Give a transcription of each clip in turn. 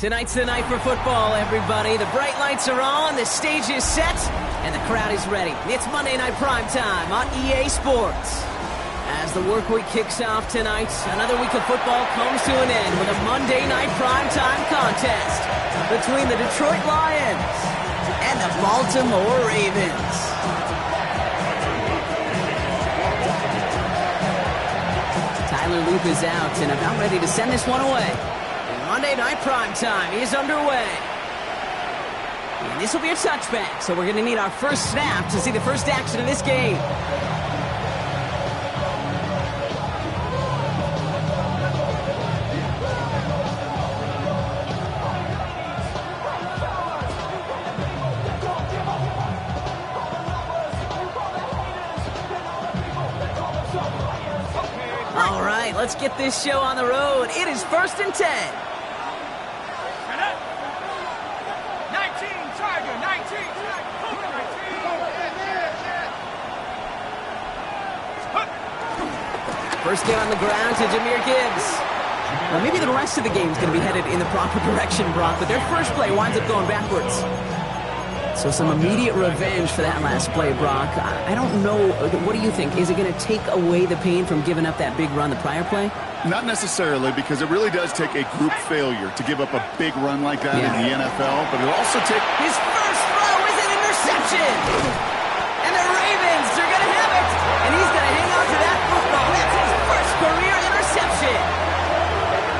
Tonight's the night for football, everybody. The bright lights are on, the stage is set, and the crowd is ready. It's Monday Night Primetime on EA Sports. As the work week kicks off tonight, another week of football comes to an end with a Monday Night Primetime contest between the Detroit Lions and the Baltimore Ravens. Tyler Loop is out and about ready to send this one away. Monday Night Primetime is underway. And this will be a touchback, so we're going to need our first snap to see the first action of this game. All right, let's get this show on the road. It is 1st and 10. First get on the ground to Jahmyr Gibbs. Well, maybe the rest of the game is going to be headed in the proper direction, Brock, but their first play winds up going backwards. So some immediate revenge for that last play, Brock. I don't know. What do you think? Is it going to take away the pain from giving up that big run the prior play? Not necessarily, because it really does take a group failure to give up a big run like that in the NFL, but it'll also take... His first throw is an interception! And the Ravens are going to have it! And he's going to hang on to that football. That's his first career interception!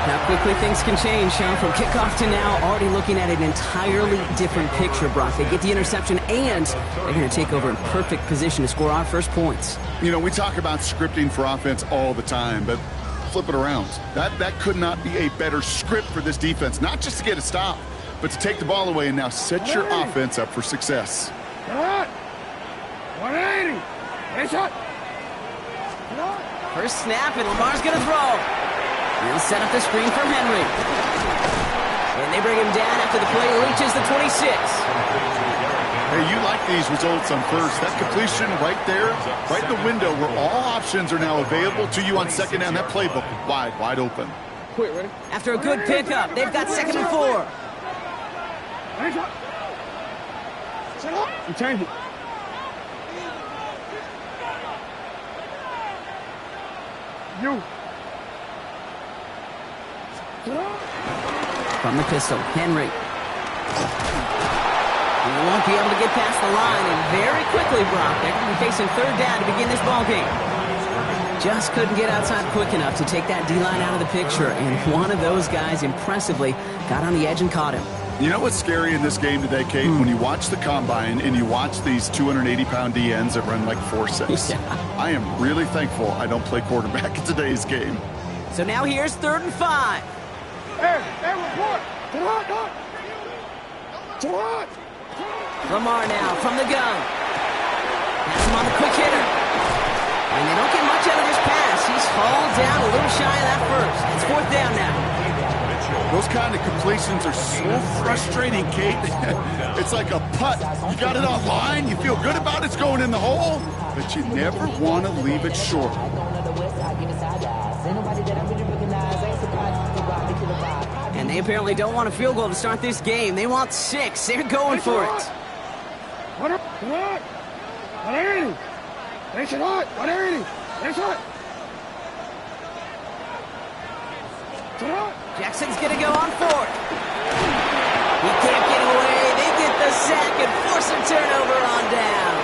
Now quickly things can change, huh? From kickoff to now, already looking at an entirely different picture, Brock. They get the interception, and they're going to take over in perfect position to score our first points. You know, we talk about scripting for offense all the time, but flip it around. That could not be a better script for this defense, not just to get a stop, but to take the ball away and now set your offense up for success. 180. First snap, and Lamar's going to throw. He'll set up the screen from Henry. And they bring him down after the play reaches the 26. Hey, you like these results on first. That completion right there, right in the window where all options are now available to you on second down. That playbook wide open. Ready? After a good pickup, they've got 2nd and 4. You change it. You. From the pistol, Henry. He won't be able to get past the line, and very quickly, Brock, they're going to be facing 3rd down to begin this ballgame. Just couldn't get outside quick enough to take that D-line out of the picture, and one of those guys impressively got on the edge and caught him. You know what's scary in this game today, Kate? When you watch the combine and you watch these 280-pound DNs that run like 4.6. Yeah. I am really thankful I don't play quarterback in today's game. So now here's 3rd and 5. Hey, report. Gerard. Lamar now from the gun. Has him on the quick hitter. And they don't get much out of this pass. He's hauled down a little shy of that first. It's 4th down now. Those kind of completions are so frustrating, Kate. It's like a putt. You got it on line, you feel good about it's going in the hole, but you never want to leave it short. And they apparently don't want a field goal to start this game. They want 6. They're going for it. Jackson's going to go on 4th. He can't get the sack and force a turnover on down.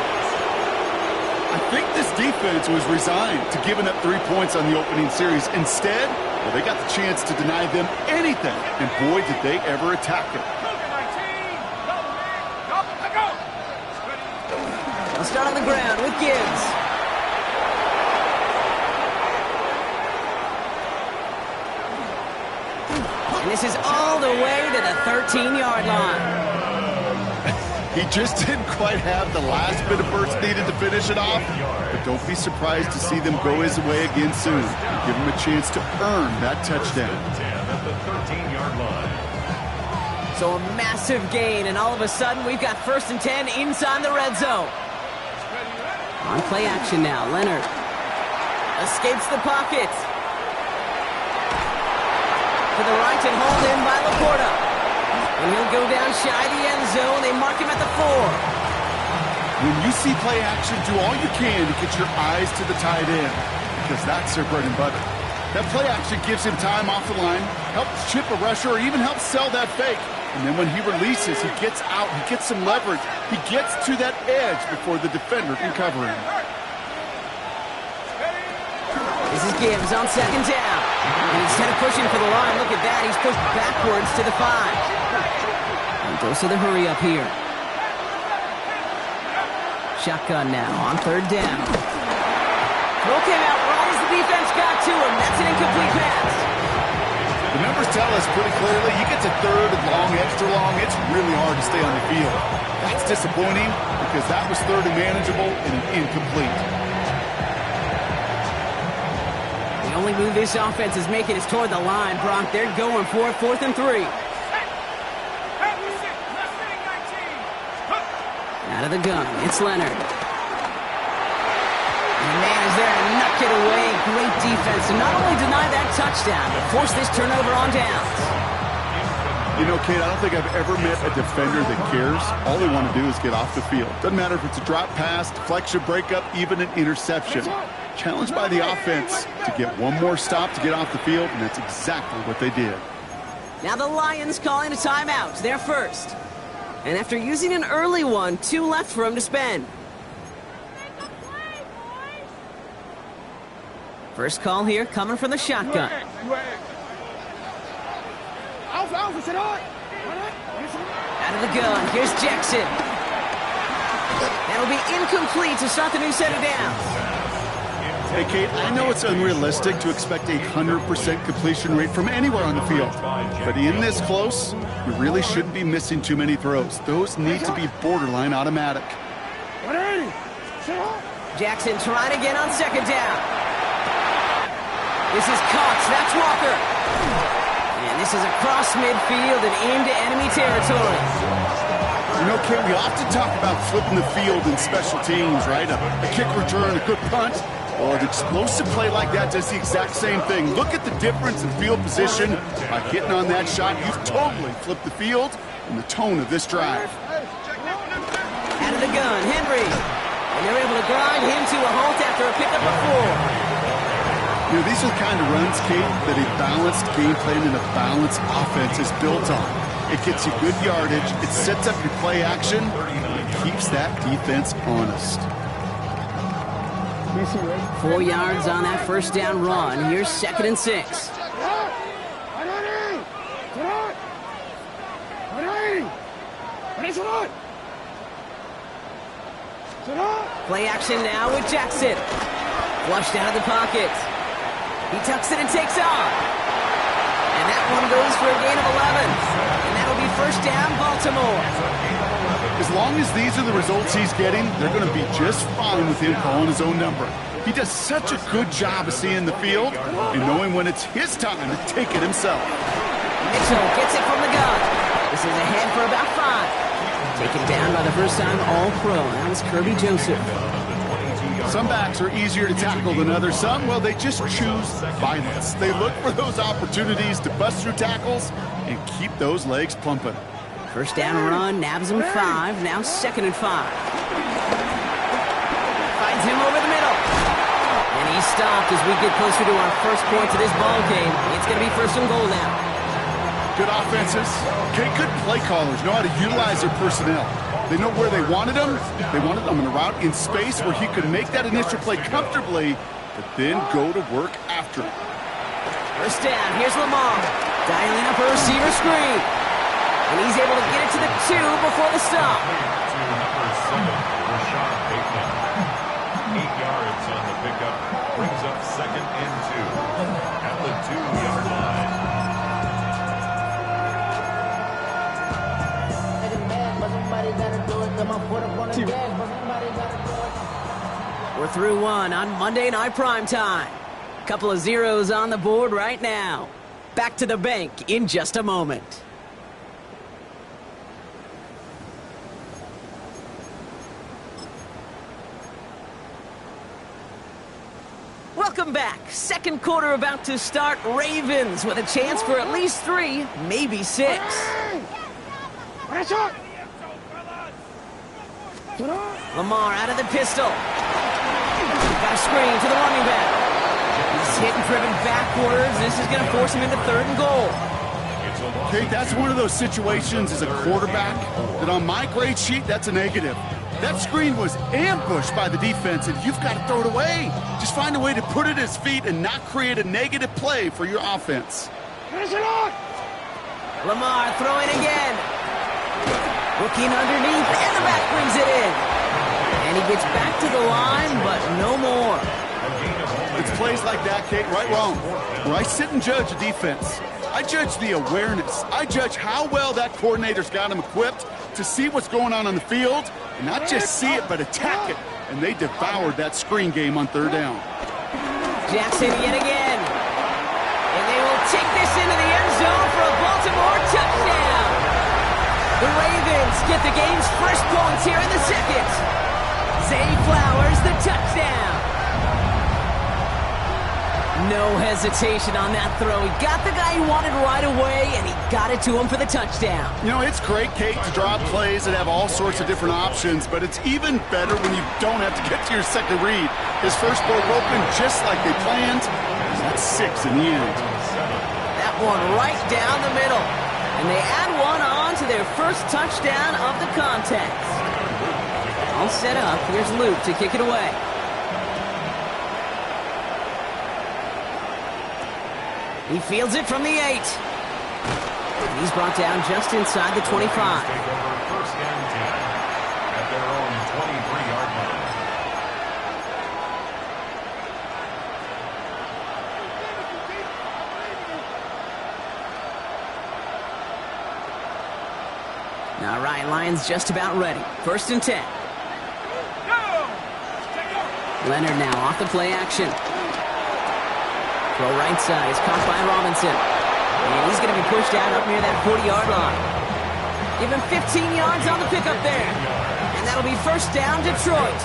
I think this defense was resigned to giving up 3 points on the opening series. Instead, well, they got the chance to deny them anything, and boy, did they ever attack it. They'll start on the ground with Gibbs. And this is all the way to the 13-yard line. He just didn't quite have the last bit of burst needed to finish it off, but don't be surprised to see them go his way again soon. Give him a chance to earn that touchdown. So a massive gain, and all of a sudden we've got 1st and 10 inside the red zone. On play action now, Leonard escapes the pocket. To the right and hauled in by Laporta. And he'll go down shy the end zone. They mark him at the 4. When you see play action, do all you can to get your eyes to the tight end, because that's their bread and butter. That play action gives him time off the line, helps chip a rusher, or even helps sell that fake. And then when he releases, he gets out, he gets some leverage. He gets to that edge before the defender can cover him. This is Gibbs on 2nd down. And instead of pushing for the line, look at that, he's pushed backwards to the 5. And goes to the hurry up here. Shotgun now on 3rd down. Throw came out right as the defense got to him. That's an incomplete pass. The numbers tell us pretty clearly, you get to 3rd and long, extra long, it's really hard to stay on the field. That's disappointing because that was 3rd and manageable and an incomplete. The only move this offense is making is toward the line, Bronk. They're going for it, 4th and 3. Out of the gun, it's Leonard. And the man is there to knock it away. Great defense to not only deny that touchdown, but force this turnover on downs. You know, Kate, I don't think I've ever met a defender that cares. All they want to do is get off the field. Doesn't matter if it's a drop pass, deflection, breakup, even an interception. Challenged by the offense to get one more stop to get off the field, and that's exactly what they did. Now the Lions calling a timeout. They're first. And after using an early one, 2 left for him to spend. First call here coming from the shotgun. Out of the gun, here's Jackson. That'll be incomplete to start the new set of downs. Hey, Kate, I know it's unrealistic to expect a 100% completion rate from anywhere on the field. But in this close, you really shouldn't be missing too many throws. Those need to be borderline automatic. Jackson trying again on 2nd down. This is Cox, that's Walker. And this is across midfield and into enemy territory. You know, Kate, we often talk about flipping the field in special teams, right? A kick return, a good punt. Well, an explosive play like that does the exact same thing. Look at the difference in field position. By hitting on that shot, you've totally flipped the field and the tone of this drive. Out of the gun, Henry. And they're able to grind him to a halt after a pickup of 4. You know, these are the kind of runs, Kate, that a balanced game plan and a balanced offense is built on. It gets you good yardage, it sets up your play action, and it keeps that defense honest. 4 yards on that 1st down run. Here's 2nd and 6. Play action now with Jackson. Flushed out of the pocket. He tucks it and takes off. And that one goes for a gain of 11. And that'll be 1st down, Baltimore. As long as these are the results he's getting, they're going to be just fine with him calling his own number. He does such a good job of seeing the field and knowing when it's his time to take it himself. Mitchell gets it from the gun. This is ahead for about 5. Taken down by the first-time All-Pro. That was Kirby Joseph. Some backs are easier to tackle than others. Some, well, they just choose violence. They look for those opportunities to bust through tackles and keep those legs pumping. 1st down run, nabs him 5, now 2nd and 5. Finds him over the middle. And he's stopped as we get closer to our first points of this ball game. It's going to be 1st and goal now. Good offenses, okay, good play callers know how to utilize their personnel. They know where they wanted him. They wanted him in a route in space where he could make that initial play comfortably, but then go to work after it. First down, here's Lamar. Dialing up a receiver screen. And he's able to get it to the 2 before the stop. To number 7, Rashad Bateman. 8 yards on the pickup. Brings up 2nd and 2. At the 2-yard line. We're through one on Monday Night Primetime. Couple of zeros on the board right now. Back to the bank in just a moment. Welcome back. Second quarter about to start. Ravens with a chance for at least 3, maybe 6. Lamar out of the pistol. Got a screen to the running back. He's hit and driven backwards. This is going to force him into 3rd and goal. Okay, that's one of those situations as a quarterback that on my grade sheet, that's a negative. That screen was ambushed by the defense, and you've got to throw it away. Just find a way to put it at his feet and not create a negative play for your offense. Lamar throwing again. Looking underneath, and the back brings it in. And he gets back to the line, but no more. It's plays like that, Kate, right wrong. Where I sit and judge a defense. I judge the awareness. I judge how well that coordinator's got him equipped to see what's going on the field, and not just see it, but attack it. And they devoured that screen game on 3rd down. Jackson yet again. And they will take this into the end zone for a Baltimore touchdown. The Ravens get the game's first points here in the 2nd. Zay Flowers, the touchdown. No hesitation on that throw. He got the guy he wanted right away, and he got it to him for the touchdown. You know, it's great, Kate, to draw up plays that have all sorts of different options, but it's even better when you don't have to get to your second read. His first broke open just like they planned. That's 6 in the end. That one right down the middle. And they add one on to their first touchdown of the contest. All set up. Here's Luke to kick it away. He fields it from the 8. He's brought down just inside the 25. Take over 1st and 10 at their own 23-yard line. All right, Lions just about ready. 1st and 10. Leonard now off the play action. Throw right side is caught by Robinson. And he's going to be pushed out up near that 40-yard line. Give him 15 yards on the pickup there. And that'll be 1st down, Detroit.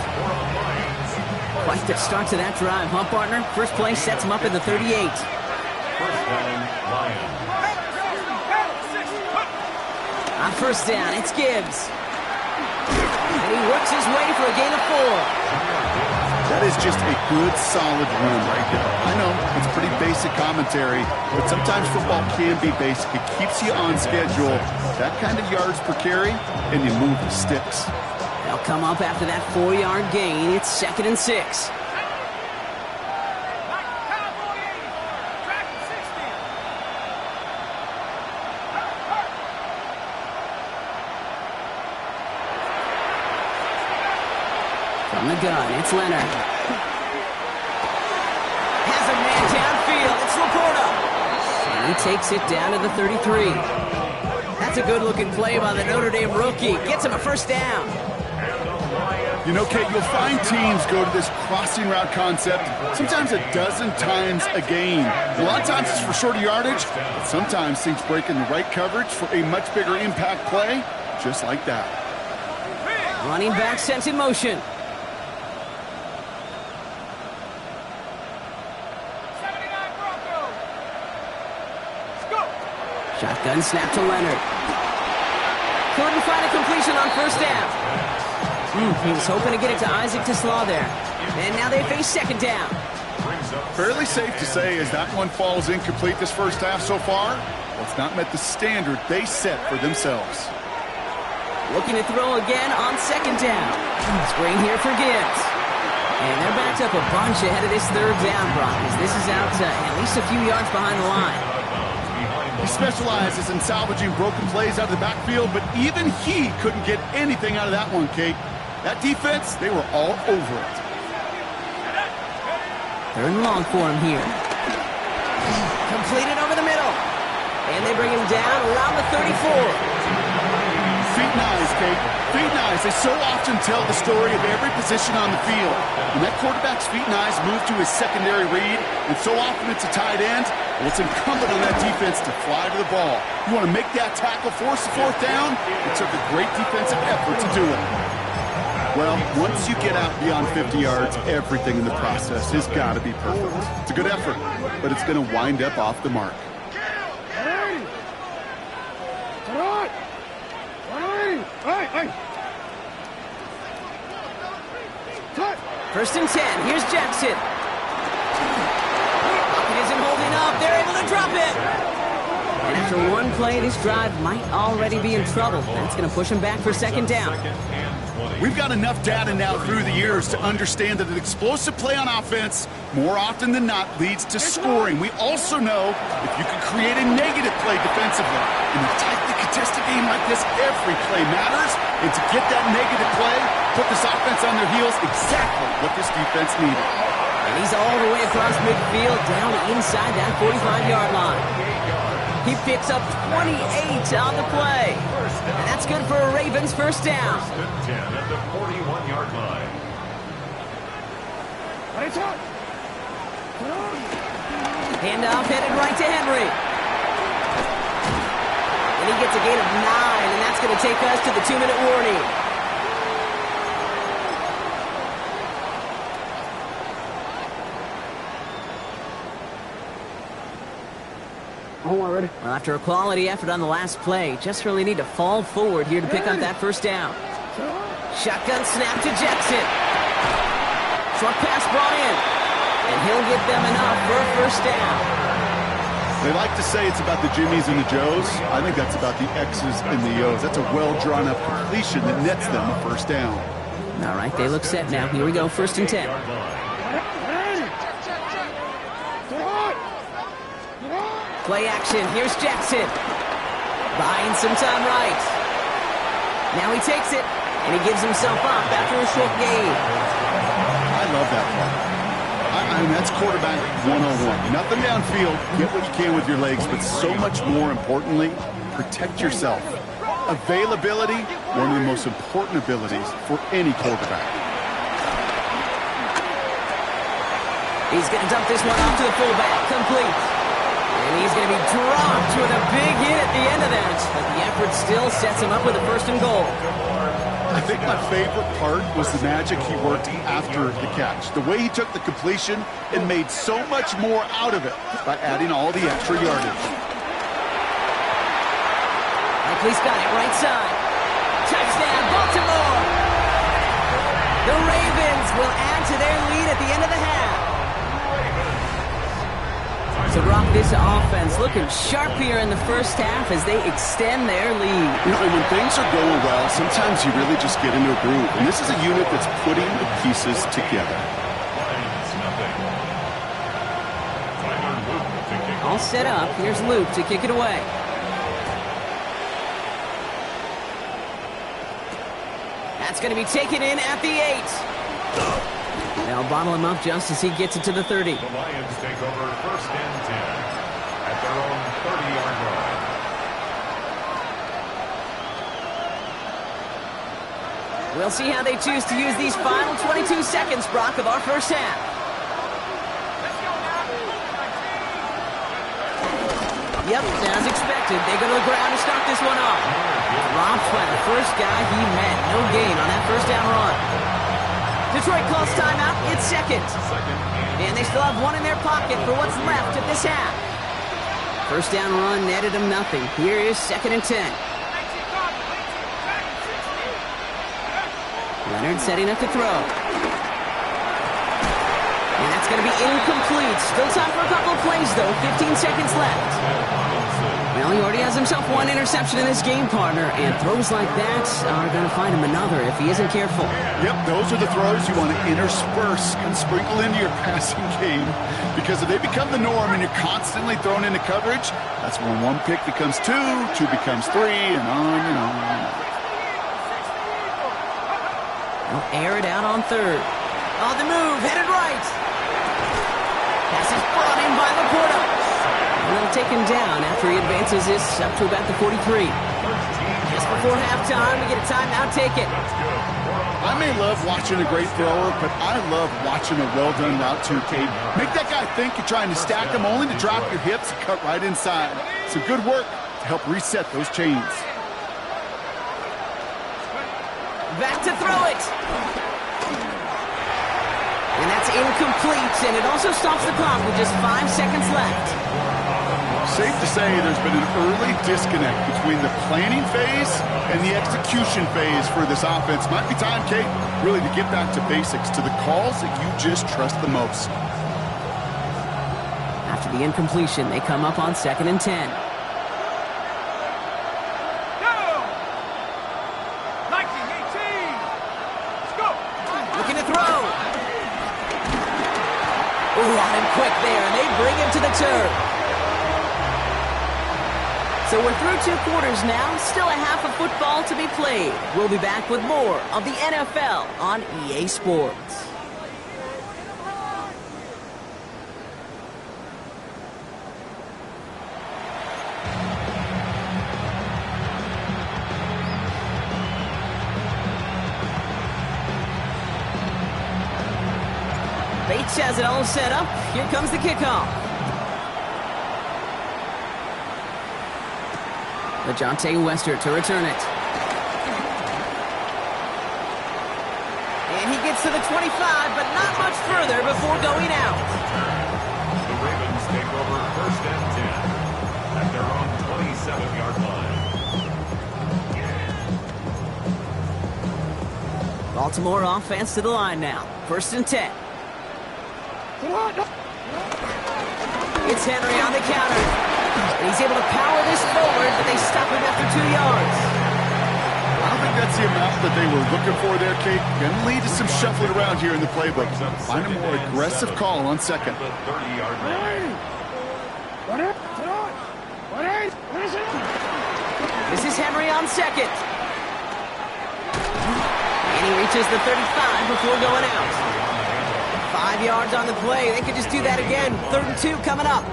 Quite the start to that drive, huh, partner? First play sets him up in the 38. 1st down, Lions. On 1st down, it's Gibbs. And he works his way for a gain of 4. That is just a good, solid run right there. I know, it's pretty basic commentary, but sometimes football can be basic. It keeps you on schedule. That kind of yards per carry, and you move the sticks. They'll come up after that 4-yard gain. It's 2nd and 6. From the gun, it's Leonard. Has a man downfield. It's Laporta. And he takes it down to the 33. That's a good-looking play by the Notre Dame rookie. Gets him a 1st down. You know, Kate, you'll find teams go to this crossing route concept sometimes a dozen times a game. A lot of times it's for shorter yardage, but sometimes things break in the right coverage for a much bigger impact play, just like that. Running back sent in motion. Shotgun snap to Leonard. Couldn't find a completion on 1st down. He was hoping to get it to Isaac TeSlaa there. And now they face 2nd down. Fairly safe to say as that one falls incomplete this first half so far, Well, it's not met the standard they set for themselves. Looking to throw again on second down. Screen here for Gibbs. And they're backed up a bunch ahead of this third down, Brock, as this is out at least a few yards behind the line. He specializes in salvaging broken plays out of the backfield, but even he couldn't get anything out of that one, Kate. That defense, they were all over it. Third and long for him here. Completed over the middle. And they bring him down around the 34. Feet and eyes, Kate. Feet and eyes. They so often tell the story of every position on the field. When that quarterback's feet and eyes move to his secondary read, and so often it's a tight end, well, it's incumbent on that defense to fly to the ball. You want to make that tackle, force the fourth down? It took a great defensive effort to do it. Well, once you get out beyond 50 yards, everything in the process has got to be perfect. It's a good effort, but it's going to wind up off the mark. First and 10. Here's Jackson. Pocket isn't holding up. They're able to drop it. And after one play, this drive might already be in trouble. That's going to push him back for second down. We've got enough data now through the years to understand that an explosive play on offense more often than not leads to scoring. We also know if you can create a negative play defensively. In a tightly contested game like this, every play matters. And to get that negative play, put this offense on their heels, exactly what this defense needed. And he's all the way across midfield, down inside that 45-yard line. He picks up 28 on the play. And that's good for a Ravens first down. 10 at the 41-yard line. Handoff headed right to Henry. And he gets a gain of 9, and that's going to take us to the 2-minute warning. Ready? Well, after a quality effort on the last play, just really need to fall forward here to pick up that first down. Shotgun snap to Jackson. Short pass brought in. And he'll get them enough for a first down. They like to say it's about the Jimmies and the Joes. I think that's about the X's and the O's. That's a well-drawn-up completion that nets them a first down. All right, they look set now. Here we go, first and 10. Play action. Here's Jackson. Buying some time right. Now he takes it, and he gives himself up after a short gain. I love that play. I mean, that's quarterback 101. Nothing downfield. Get what you can with your legs, but so much more importantly, protect yourself. Availability, one of the most important abilities for any quarterback. He's going to dump this one off to the fullback. Complete. And he's going to be dropped with a big hit at the end of that. But the effort still sets him up with a first and goal. I think my favorite part was the magic he worked after the catch. The way he took the completion and made so much more out of it by adding all the extra yardage. Likely's got it right side. Touchdown, Baltimore! The Ravens will add to their lead at the end of the half. To rock this offense, looking sharp here in the first half as they extend their lead. You know, and when things are going well, sometimes you really just get into a groove. And this is a unit that's putting the pieces together. All set up. Here's Luke to kick it away. That's going to be taken in at the 8. They'll bottle him up just as he gets it to the 30. The Lions take over first and 10 at their own 30-yard line. We'll see how they choose to use these final 22 seconds, Brock, of our first half. Yep, as expected, they go to the ground to start this one off. Dropped by the first guy he met. No gain on that first down run. Detroit calls timeout. It's second. And they still have one in their pocket for what's left of this half. First down run netted them nothing. Here is second and 10. Leonard setting up to throw. And that's going to be incomplete. Still time for a couple of plays, though. 15 seconds left. Well, he already has himself one interception in this game, partner, and throws like that are going to find him another if he isn't careful. Yep, those are the throws you want to intersperse and sprinkle into your passing game, because if they become the norm and you're constantly thrown into coverage, that's when one pick becomes two, two becomes three, and on and on and on. They'll air it out on third. On the move, headed right. Pass is brought in by Laporta. And they'll take him down after he advances this up to about the 43. Just before halftime, we get a timeout. Take it. I may love watching a great thrower, but I love watching a well-done route too, Kate. Make that guy think you're trying to stack him only to drop your hips and cut right inside. Some good work to help reset those chains. Back to throw it. And that's incomplete, and it also stops the clock with just 5 seconds left. Safe to say there's been an early disconnect between the planning phase and the execution phase for this offense. Might be time, Kate, really to get back to basics, to the calls that you just trust the most. After the incompletion, they come up on 2nd and 10. Looking to throw. Ooh, on him quick there, and they bring him to the turf. So we're through 2 quarters now, still a half of football to be played. We'll be back with more of the NFL on EA Sports. Bates has it all set up. Here comes the kickoff. LeJohntay Wester to return it. And he gets to the 25, but not much further before going out. The Ravens take over 1st and 10 at their own 27-yard line. Baltimore offense to the line now. 1st and 10. It's Henry on the counter. And he's able to power this forward, but they stop him after 2 yards. I don't think that's the amount that they were looking for there, Kate. Going to lead to some shuffling around here in the playbook. Find a more aggressive call on 2nd. The 30-yard line. This is Henry on 2nd. And he reaches the 35 before going out. 5 yards on the play. They could just do that again. 3rd and 2 coming up.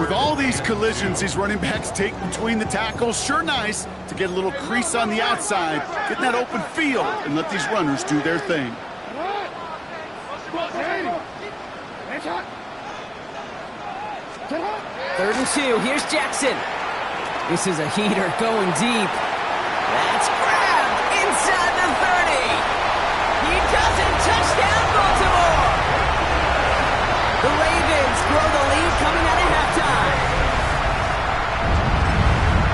With all these collisions these running backs take between the tackles, sure nice to get a little crease on the outside, get in that open field, and let these runners do their thing. 3rd and 2. Here's Jackson. This is a heater going deep. That's grabbed inside the 30. He doesn't. Touchdown, Baltimore. The Ravens grow the lead coming out of halftime.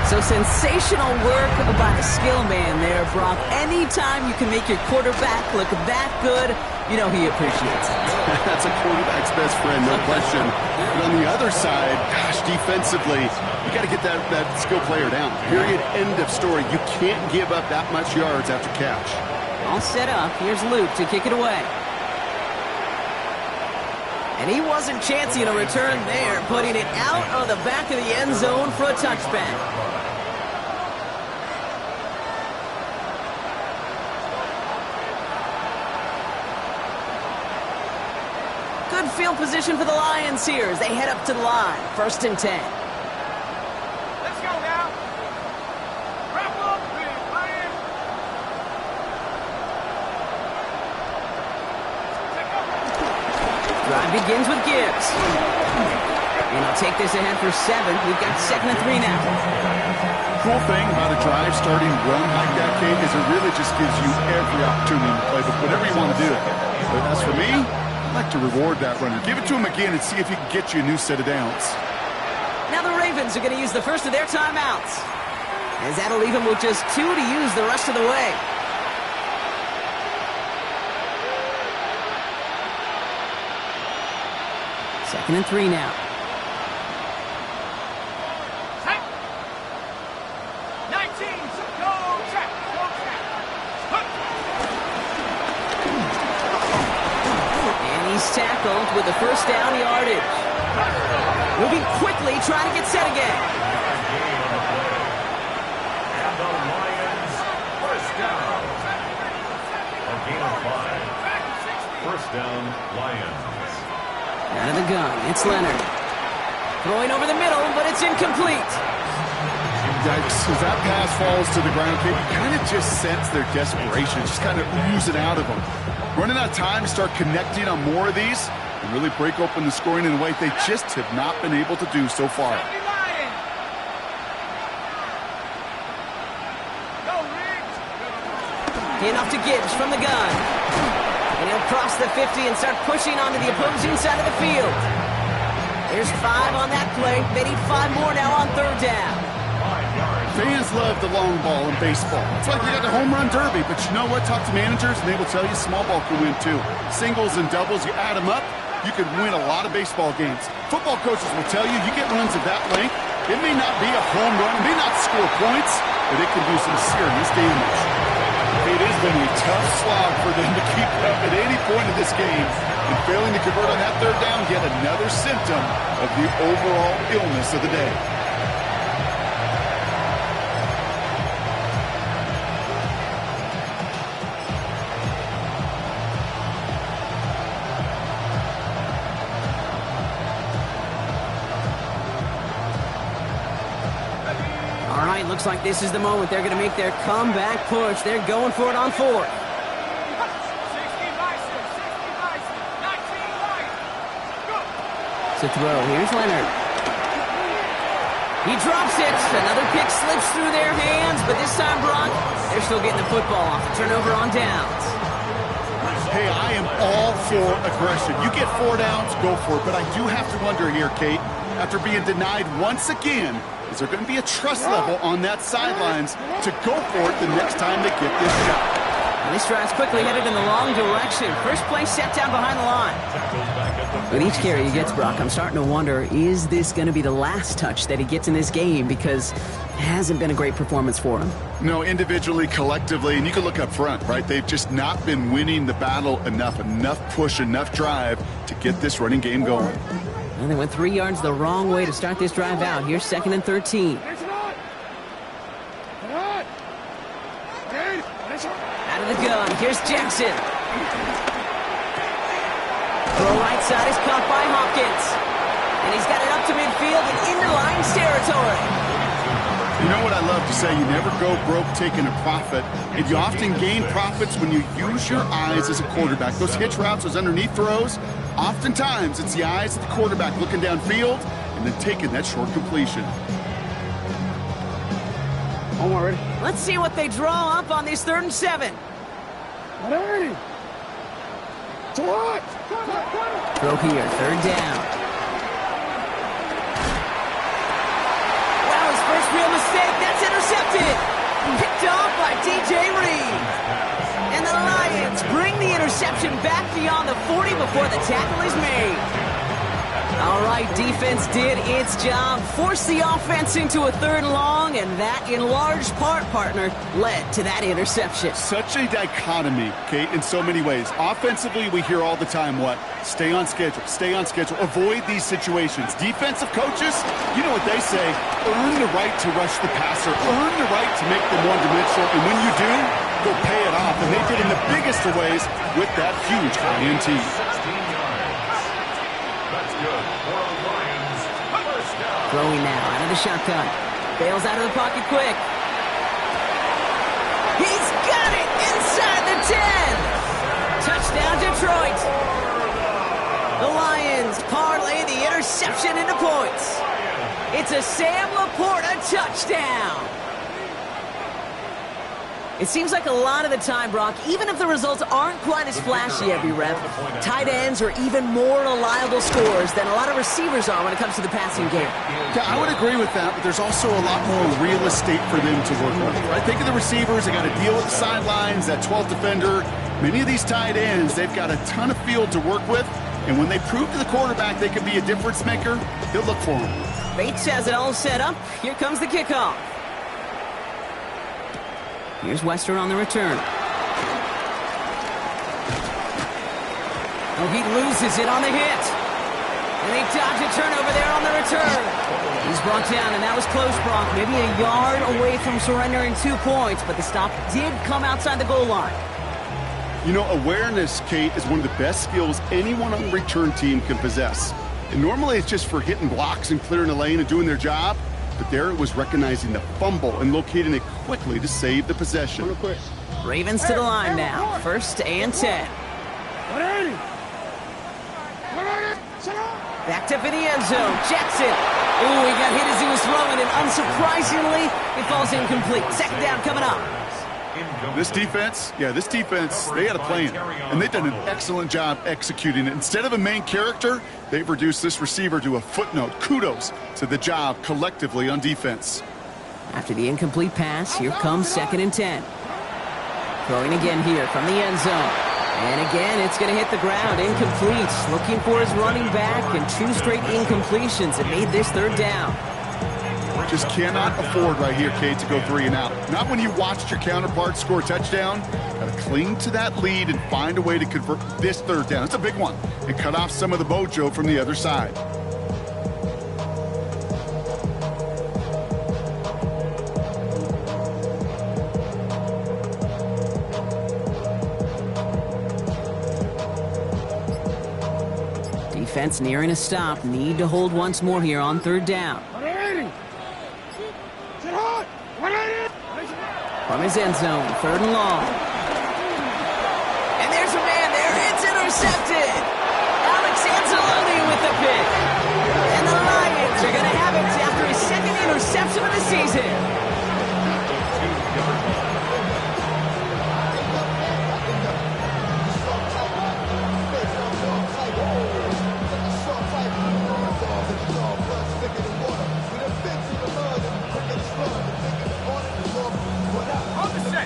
So sensational work by the skill man there, Brock. Anytime you can make your quarterback look that good, you know he appreciates it. That's a quarterback's best friend, no question. But on the other side, gosh, defensively, you got to get that skill player down. Period. End of story. You can't give up that much yards after catch. All set up. Here's Luke to kick it away. And he wasn't chancing a return there, putting it out of the back of the end zone for a touchback. Good field position for the Lions here as they head up to the line. 1st and 10. Let's go now. Wrap up, Lions. Drive begins with Gibbs. And he'll take this ahead for 7. We've got 2nd and 3 now. Cool thing about a drive starting run like that, Kate, is it really just gives you every opportunity to play with whatever you want to do. But as for me, I'd like to reward that runner. Give it to him again and see if he can get you a new set of downs. Now the Ravens are going to use the first of their timeouts, as that'll leave them with just 2 to use the rest of the way. Second and 3 now. tackled with the first down yardage. Moving quickly, trying to get set again. Gain on the play. And the Lions, first down. A gain of 5. First down, Lions. Out of the gun, it's Leonard. Throwing over the middle, but it's incomplete. Yikes, as that pass falls to the ground, you kind of just sense their desperation, just kind of oozing out of them. Running out of time to start connecting on more of these and really break open the scoring in a way they just have not been able to do so far. Handoff to Gibbs from the gun. And he'll cross the 50 and start pushing onto the opposing side of the field. There's 5 on that play. They need 5 more now on third down. Fans love the long ball in baseball. It's like we got the home run derby, but you know what? Talk to managers, and they will tell you small ball can win too. Singles and doubles, you add them up, you could win a lot of baseball games. Football coaches will tell you, you get runs of that length, it may not be a home run, it may not score points, but it can do some serious damage. It has been a tough slog for them to keep up at any point in this game, and failing to convert on that third down, yet another symptom of the overall illness of the day. Looks like this is the moment they're going to make their comeback push. They're going for it on 4th. 60 license, 60 license, 19 license. Go. To throw, here's Leonard. He drops it. Another pick slips through their hands, but this time, Brock, they're still getting the football off the turnover on downs. Hey, I am all for aggression. You get 4 downs, go for it. But I do have to wonder here, Kate, after being denied once again, is there going to be a trust level on that sidelines to go for it the next time they get this shot? And this drive's quickly headed in the wrong direction. First play set down behind the line. With each carry he gets, Brock, I'm starting to wonder, is this going to be the last touch that he gets in this game? Because it hasn't been a great performance for him. No, individually, collectively, and you can look up front, right? They've just not been winning the battle enough push, enough drive to get this running game going. And they went 3 yards the wrong way to start this drive out. Here's 2nd and 13. Out of the gun, here's Jackson. Throw right side is caught by Hopkins. And he's got it up to midfield and into Lions territory. You know what I love to say? You never go broke taking a profit. And you often gain profits when you use your eyes as a quarterback. Those hitch routes, those underneath throws, oftentimes it's the eyes of the quarterback looking downfield and then taking that short completion. I'm already. Let's see what they draw up on this 3rd and 7. Ready. To what? Throw here, 3rd down. Wow, his first real mistake. That's intercepted. Picked off by DJ Reed. And the Lions bring the interception back beyond the 40 before the tackle is made. All right, defense did its job, forced the offense into a 3rd and long, and that, in large part, partner, led to that interception. Such a dichotomy, Kate, in so many ways. Offensively, we hear all the time what? Stay on schedule, avoid these situations. Defensive coaches, you know what they say, earn the right to rush the passer, earn the right to make them one-dimensional, and when you do, go pay it off. And they did in the biggest of ways with that huge INT. Throwing now out of the shotgun. Bails out of the pocket quick. He's got it inside the 10. Touchdown, Detroit. The Lions parlay the interception into points. It's a Sam Laporta touchdown. It seems like a lot of the time, Brock, even if the results aren't quite as flashy every rep, tight ends are even more reliable scorers than a lot of receivers are when it comes to the passing game. Yeah, I would agree with that, but there's also a lot more real estate for them to work with. Right? Think of the receivers. They got to deal with the sidelines, that 12th defender. Many of these tight ends, they've got a ton of field to work with, and when they prove to the quarterback they can be a difference maker, he'll look for them. Bates has it all set up. Here comes the kickoff. Here's Wester on the return. The Oh, he loses it on the hit. And they dodge a turnover there on the return. He's brought down, and that was close, Brock. Maybe a yard away from surrendering 2 points, but the stop did come outside the goal line. You know, awareness, Kate, is one of the best skills anyone on the return team can possess. And normally it's just for hitting blocks and clearing the lane and doing their job. But there it was recognizing the fumble and locating it quickly to save the possession. Ravens to the line now. 1st and 10. Backed up in the end zone. Jackson. Ooh, he got hit as he was throwing, and unsurprisingly, it falls incomplete. 2nd down coming up. This defense, they had a plan, and they've done an excellent job executing it. Instead of a main character, they've reduced this receiver to a footnote. Kudos to the job collectively on defense. After the incomplete pass, here comes 2nd and 10. Throwing again here from the end zone. And again, it's going to hit the ground. Incomplete. Looking for his running back, and 2 straight incompletions. It made this 3rd down. Just cannot afford right here, Kate, to go 3 and out. Not when you watched your counterpart score a touchdown. Got to cling to that lead and find a way to convert this 3rd down. It's a big one. And cut off some of the mojo from the other side. Defense nearing a stop. Need to hold once more here on 3rd down. From his end zone, 3rd and long. And there's a man there. It's intercepted. Alex Anzalone with the pick. And the Lions are going to have it after his 2nd interception of the season.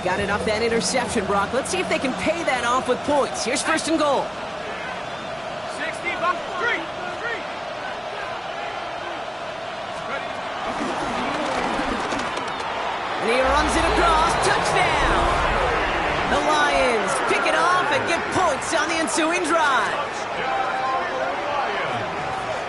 Got it off that interception, Brock. Let's see if they can pay that off with points. Here's 1st and goal. 60, back, 3. And he runs it across. Touchdown! The Lions pick it off and get points on the ensuing drive.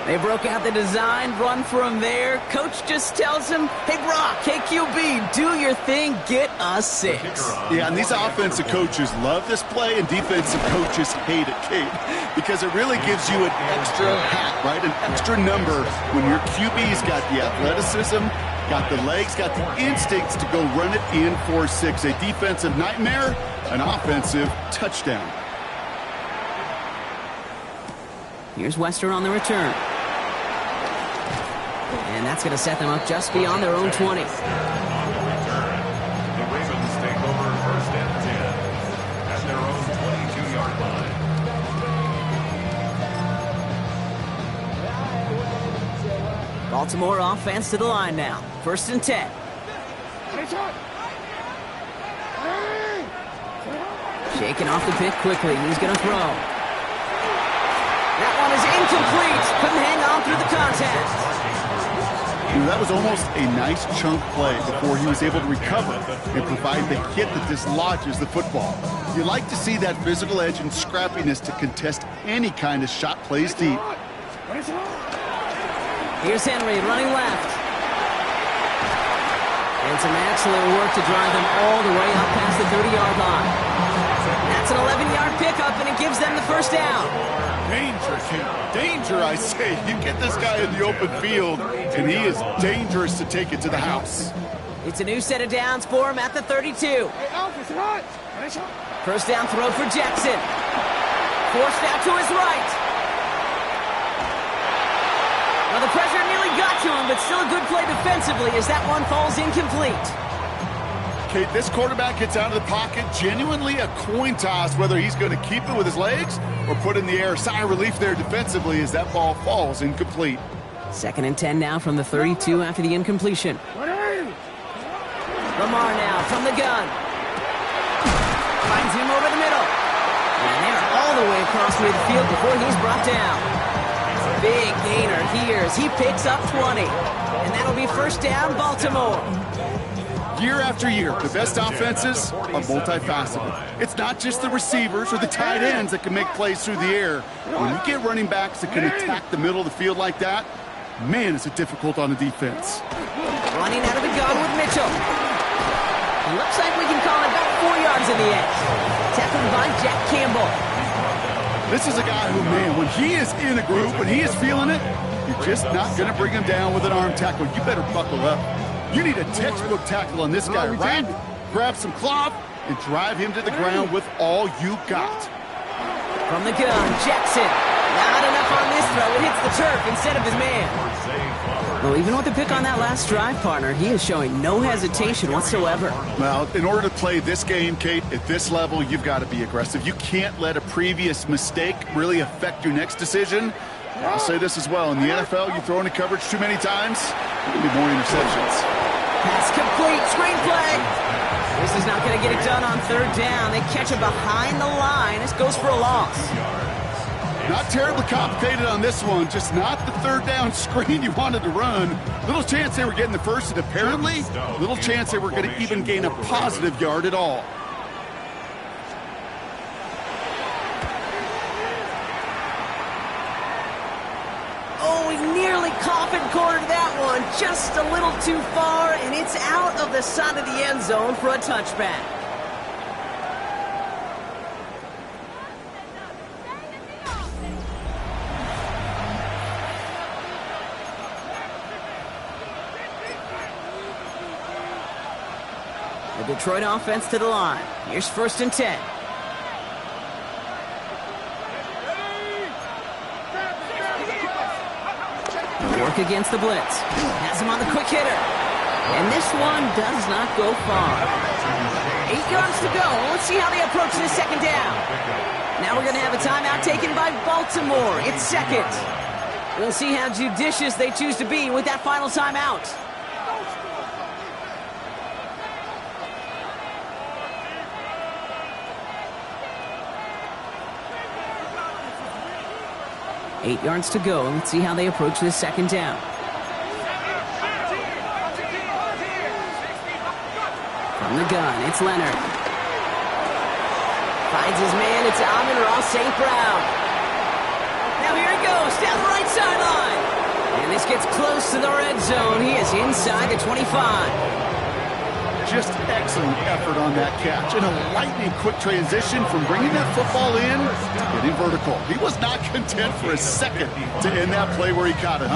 They broke out the design, run for him there. Coach just tells him, hey, Brock, KQB, do your thing, get us 6. Yeah, and these offensive coaches love this play, and defensive coaches hate it, Kate, because it really gives you an extra hat, right? An extra number when your QB's got the athleticism, got the legs, got the instincts to go run it in for 6. A defensive nightmare, an offensive touchdown. Here's Wester on the return. And that's going to set them up just beyond their own 20. On the return, the Ravens take over 1st and 10 at their own 22-yard line. Baltimore offense to the line now. 1st and 10. Shaking off the pick quickly. He's going to throw. That one is incomplete. Couldn't hang on through the contact. You know, that was almost a nice chunk play before he was able to recover and provide the hit that dislodges the football. You like to see that physical edge and scrappiness to contest any kind of shot plays deep. Here's Henry running left. And some excellent work to drive them all the way up past the 30-yard line. That's an 11-yard pickup, and it gives them the 1st down. Danger, Kate. Danger, I say. You get this guy in the open field, and he is dangerous to take it to the house. It's a new set of downs for him at the 32. 1st down throw for Jackson. Forced out to his right. Well, the pressure nearly got to him, but still a good play defensively as that one falls incomplete. Kate, this quarterback gets out of the pocket, genuinely a coin toss whether he's going to keep it with his legs or put it in the air. Sigh of relief there defensively as that ball falls incomplete. 2nd and 10 now from the 32 after the incompletion. Lamar now from the gun. Finds him over the middle. And they're all the way across midfield before he's brought down. Big gainer here as he picks up 20. And that'll be 1st down, Baltimore. Year after year, the best offenses are multifaceted. It's not just the receivers or the tight ends that can make plays through the air. When you get running backs that can attack the middle of the field like that, man, is it difficult on the defense. Running out of the gun with Mitchell. It looks like we can call it about 4 yards in the end. Tackled by Jack Campbell. This is a guy who, man, when he is in a group, when he is feeling it, you're just not going to bring him down with an arm tackle. You better buckle up. You need a textbook tackle on this guy, right? Grab some cloth and drive him to the ground with all you got. From the gun, Jackson. Not enough on this throw. It hits the turf instead of his man. Well, even with the pick on that last drive, partner, he is showing no hesitation whatsoever. Well, in order to play this game, Kate, at this level, you've got to be aggressive. You can't let a previous mistake really affect your next decision. I'll say this as well. In the NFL, you throw into coverage too many times, there'll be more interceptions. Pass complete. Screenplay. This is not going to get it done on third down. They catch it behind the line. This goes for a loss. Not terribly complicated on this one. Just not the third down screen you wanted to run. Little chance they were getting the first, and apparently, little chance they were going to even gain a positive yard at all. Oh, he nearly coffin cornered that one. Just a little too far, and it's out of the side of the end zone for a touchback. The Detroit offense to the line. Here's 1st and 10. Work against the blitz. Has him on the quick hitter. And this one does not go far. 8 yards to go. Let's see how they approach this second down. Now we're going to have a timeout taken by Baltimore. It's second. We'll see how judicious they choose to be with that final timeout. Eight yards to go. Let's see how they approach this second down. From the gun, it's Leonard. Finds his man. It's Amon-Ra St. Brown. Now here he goes down the right sideline. And this gets close to the red zone. He is inside the 25. Just excellent effort on that catch. And a lightning quick transition from bringing that football in to getting vertical. He was not content for a second to end that play where he caught it.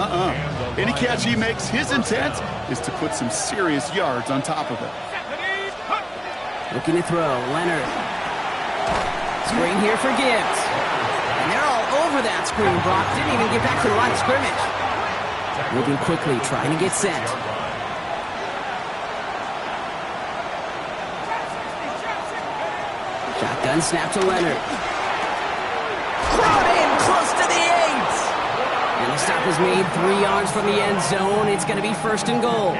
Any catch he makes, his intent is to put some serious yards on top of it. Looking to throw, Leonard. Screen here for Gibbs. And they're all over that screen, Brock. Didn't even get back to the line of scrimmage. Moving quickly, trying to get set. Shotgun snap to Leonard. Brought in close to the 8. And the stop is made 3 yards from the end zone. It's going to be 1st and goal.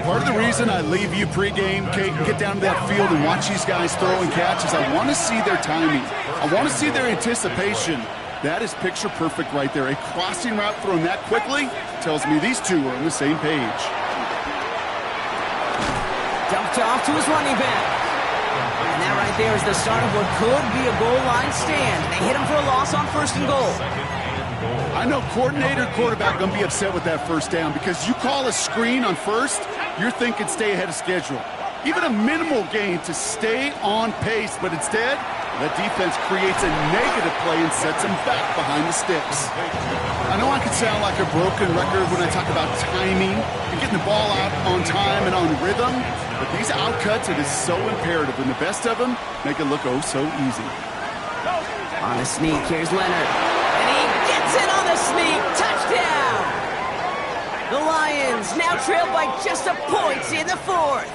Part of the reason I leave you pregame, Kate, and get down to that field and watch these guys throw and catch is I want to see their timing. I want to see their anticipation. That is picture perfect right there. A crossing route thrown that quickly tells me these two are on the same page. Dumped off to his running back. And that right there is the start of what could be a goal line stand. They hit him for a loss on 1st and goal. I know coordinator and quarterback going to be upset with that first down because you call a screen on first, you're thinking stay ahead of schedule. Even a minimal gain to stay on pace, but instead, that defense creates a negative play and sets them back behind the sticks. I know I could sound like a broken record when I talk about timing and getting the ball out on time and on rhythm, but these outcuts, it is so imperative, and the best of them make it look oh so easy. On a sneak, here's Leonard. And he gets it on the sneak. Touchdown! The Lions now trail by just a point in the 4th.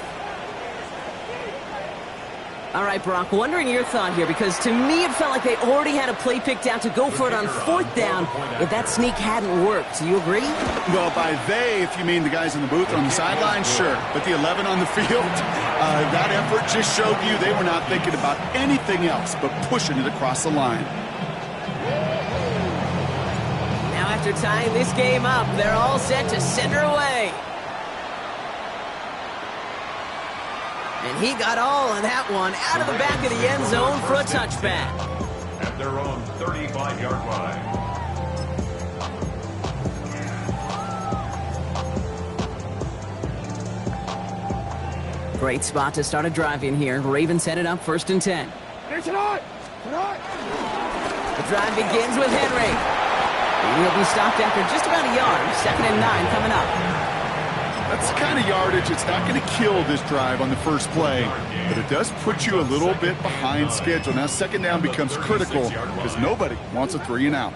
All right, Brock, wondering your thought here, because to me it felt like they already had a play picked out to go for it on 4th down if that sneak hadn't worked. Do you agree? Well, by they, if you mean the guys in the booth on the sideline, sure. But the 11 on the field, that effort just showed you they were not thinking about anything else but pushing it across the line. Now after tying this game up, they're all set to send her away. And he got all of that one out of the back of the end zone for a touchback. At their own 35-yard line. Great spot to start a drive in here. Ravens headed up 1st and 10. It's not. The drive begins with Henry. He'll be stopped after just about a yard. 2nd and 9 coming up. That's the kind of yardage. It's not going to kill this drive on the first play, but it does put you a little bit behind schedule. Now 2nd down becomes critical because nobody wants a 3-and-out.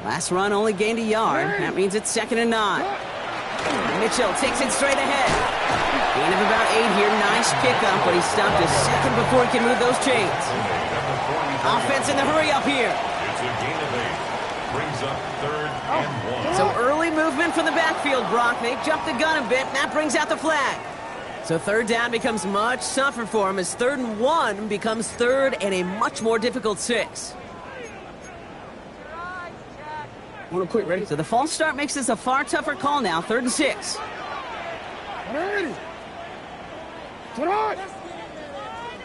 Last run only gained a yard. That means it's 2nd and 9. Mitchell takes it straight ahead. Gain of about 8 here. Nice pickup, but he stopped a second before he can move those chains. Offense in the hurry up here. It's a gain of 8. Brings up 3rd and 1. So early movement from the backfield, Brock. They jumped the gun a bit, and that brings out the flag. So 3rd down becomes much tougher for him as 3rd and 1 becomes 3rd and a much more difficult 6. Want to quit, ready? So the false start makes this a far tougher call now. 3rd and 6. Ready. Tonight.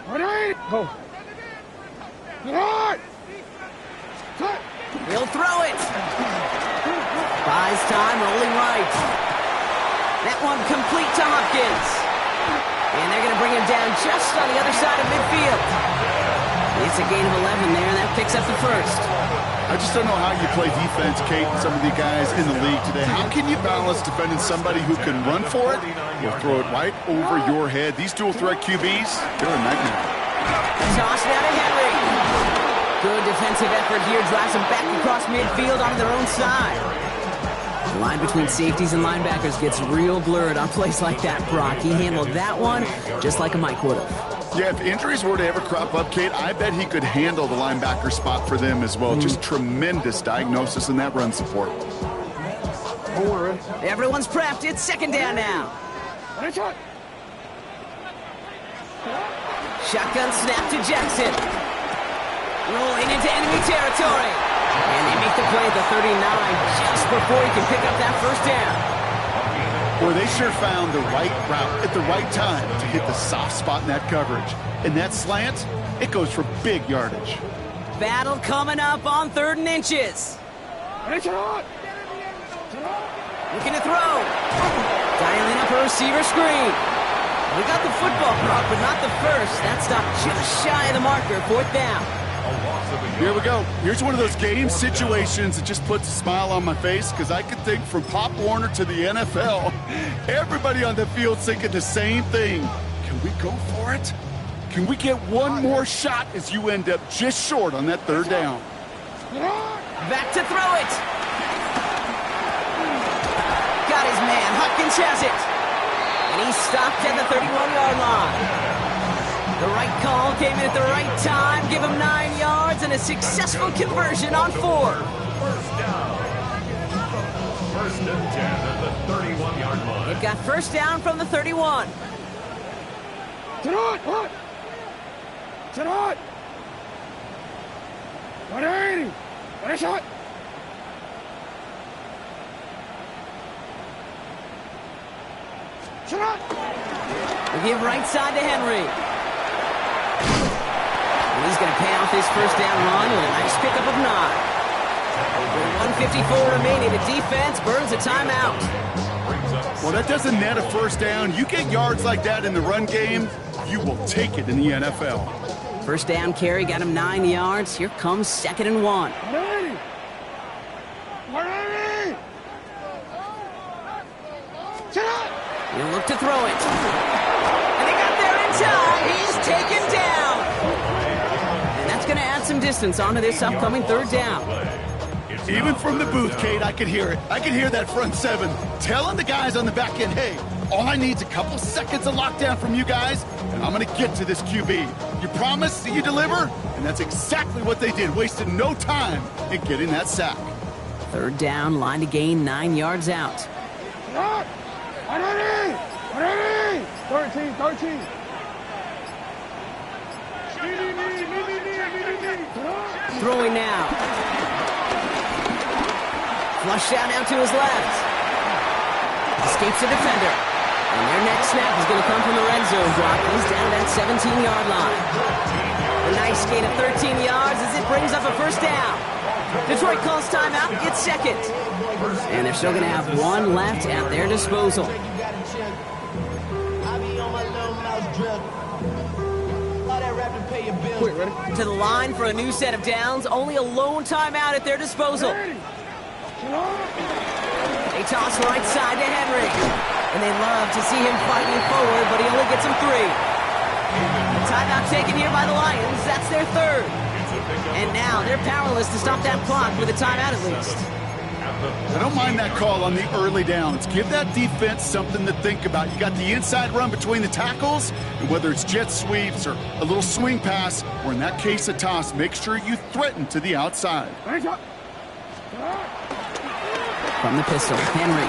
Ready. Go. Tonight. Cut. He'll throw it. Buys time, rolling right. That one complete to Hopkins. And they're going to bring him down just on the other side of midfield. It's a gain of 11 there, and that picks up the 1st. I just don't know how you play defense, Kate, and some of the guys in the league today. How can you balance defending somebody who can run for it or throw it right over your head? These dual-threat QBs, they're a nightmare. Toss now to Henry. Good defensive effort here. Drives them back across midfield onto their own side. The line between safeties and linebackers gets real blurred on plays like that, Brock. He handled that one just like a Mike would have. Yeah, if injuries were to ever crop up, Kate, I bet he could handle the linebacker spot for them as well. Just tremendous diagnosis in that run support. Everyone's prepped. It's 2nd down now. Shotgun snap to Jackson. Rolling into enemy territory. And they make the play at the 39 just before he can pick up that 1st down. Boy, they sure found the right route at the right time to hit the soft spot in that coverage. And that slant, it goes for big yardage. Battle coming up on 3rd and inches. Looking to throw. Dialing up a receiver screen. We got the football drop, but not the first. That stopped just shy of the marker. 4th down. Here we go. Here's one of those game situations that just puts a smile on my face because I can think from Pop Warner to the NFL, everybody on the field's thinking the same thing. Can we go for it? Can we get one more shot as you end up just short on that 3rd down? Back to throw it. Got his man. Hopkins has it. And he stopped at the 31-yard line. The right call came in at the right time. Give him 9 yards and a successful conversion on 4. 1st down. 1st and 10 at the 31-yard line. It got 1st down from the 31. Tonight. What? Tonight. 180. What a shot. Tonight. We give right side to Henry. And he's going to pay off this 1st down run with a nice pickup of 9. With 1:54 remaining, the defense burns a timeout. Well, that doesn't net a 1st down. You get yards like that in the run game, you will take it in the NFL. 1st down carry got him 9 yards. Here comes 2nd and 1. 180. 180. Tonight. He'll look to throw it. And he got there in time. He's taken down. And that's going to add some distance onto this upcoming 3rd down. Even from the booth, Kate, I could hear it. I could hear that front 7 telling the guys on the back end, hey, all I need is a couple seconds of lockdown from you guys, and I'm going to get to this QB. You promise that you deliver? And that's exactly what they did. Wasted no time in getting that sack. 3rd down, line to gain 9 yards out. 13. Throwing now. Flush out now to his left. Escapes the defender. And their next snap is going to come from the red zone block. He's down at that 17-yard line. A nice gain of 13 yards as it brings up a first down. Detroit calls timeout. It's second. And they're still going to have one left at their disposal. To the line for a new set of downs. Only a lone timeout at their disposal. They toss right side to Henry. And they love to see him fighting forward, but he only gets him 3. Timeout taken here by the Lions. That's their third. And now they're powerless to stop that clock with a timeout at least. I don't mind that call on the early downs. Give that defense something to think about. You got the inside run between the tackles, and whether it's jet sweeps or a little swing pass, or in that case a toss, make sure you threaten to the outside. From the pistol, Henry.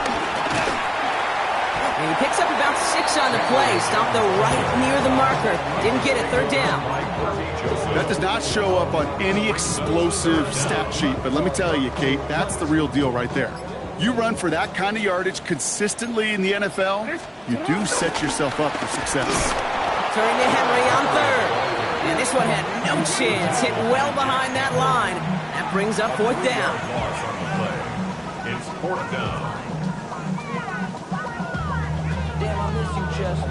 And he picks up about 6 on the play. Stopped though right near the marker. Didn't get it, third down. That does not show up on any explosive stat sheet, but let me tell you, Kate, that's the real deal right there. You run for that kind of yardage consistently in the NFL, you do set yourself up for success. Turning to Henry on third. And this one had no chance. Hit well behind that line. That brings up fourth down. It's fourth down.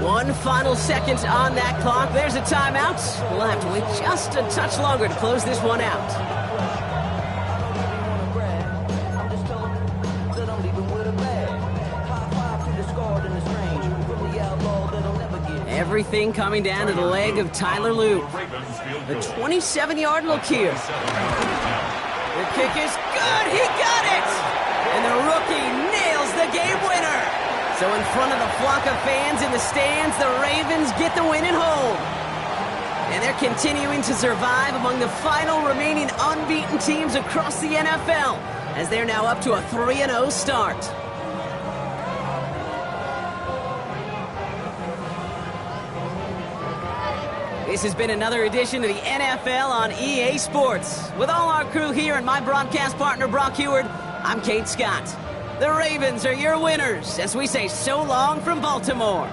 One final second on that clock. There's a timeout. We'll have to wait just a touch longer to close this one out. Everything coming down to the leg of Tyler Loop. The 27-yard look here. The kick is good. He got it. And the rookie nails the game winner. So in front of the flock of fans in the stands, the Ravens get the win at home. And they're continuing to survive among the final remaining unbeaten teams across the NFL, as they're now up to a 3-0 start. This has been another edition of the NFL on EA Sports. With all our crew here and my broadcast partner, Brock Heward, I'm Kate Scott. The Ravens are your winners as we say so long from Baltimore.